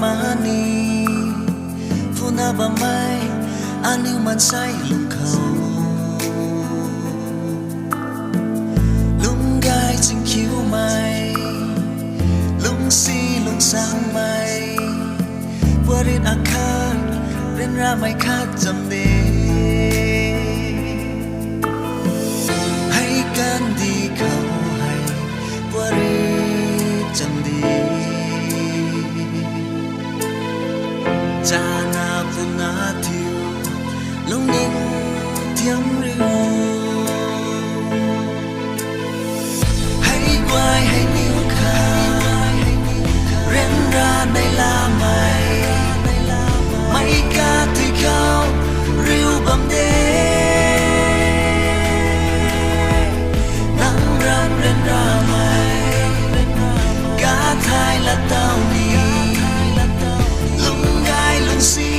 mani Funa ba mai Aniu man sai lung khâu Lung gai chinh khiu mai Lung si lung sang mai Bua rin akhat Rin ra mai khat jam de Hay kan di khâu hay Bua rin jam di Cha na phu na thiu Lung ninh thiam riu Hay quay hay niu khai Ren ra đây là mày Mày ca thì khao riu bầm đê Nắng ran ren ra mày Cá thai là tao ni si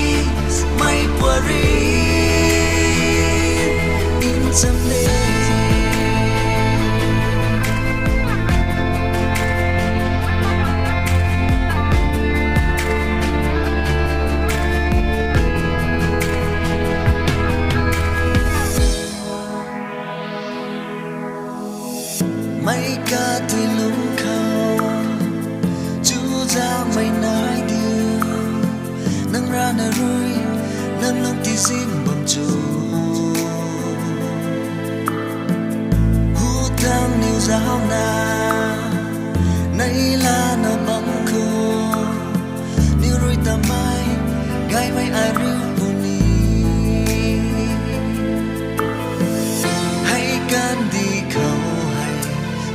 mai pari in someday mai ca thì lung khâu chú ra mày nói điều nang ra na rui nang long ti xin bom chu hu tang niu giao na nay là na bom khu niu rui ta mai gai mai a riu puni hay can đi khâu hay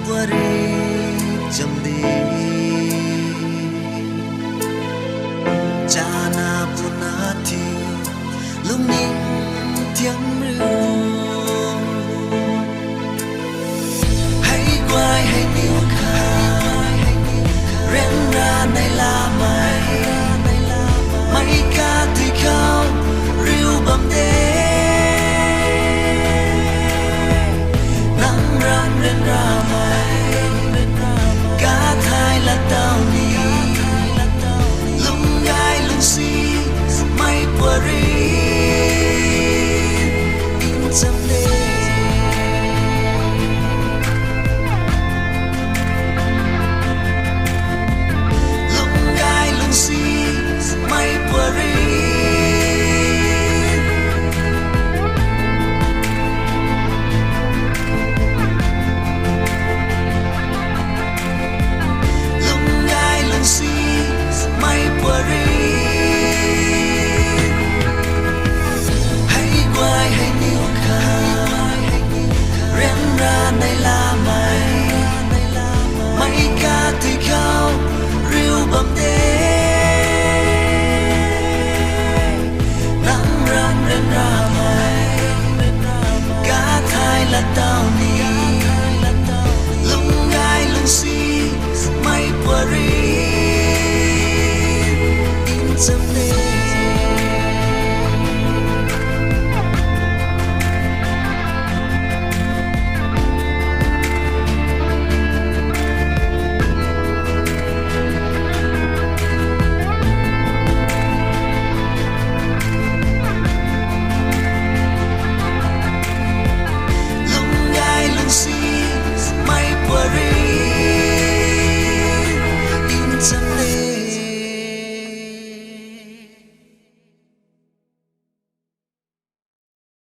qua đi chấm đi cha na phu na thiu lung ninh thiam riu hay quay hay niu khai ren ra này là mai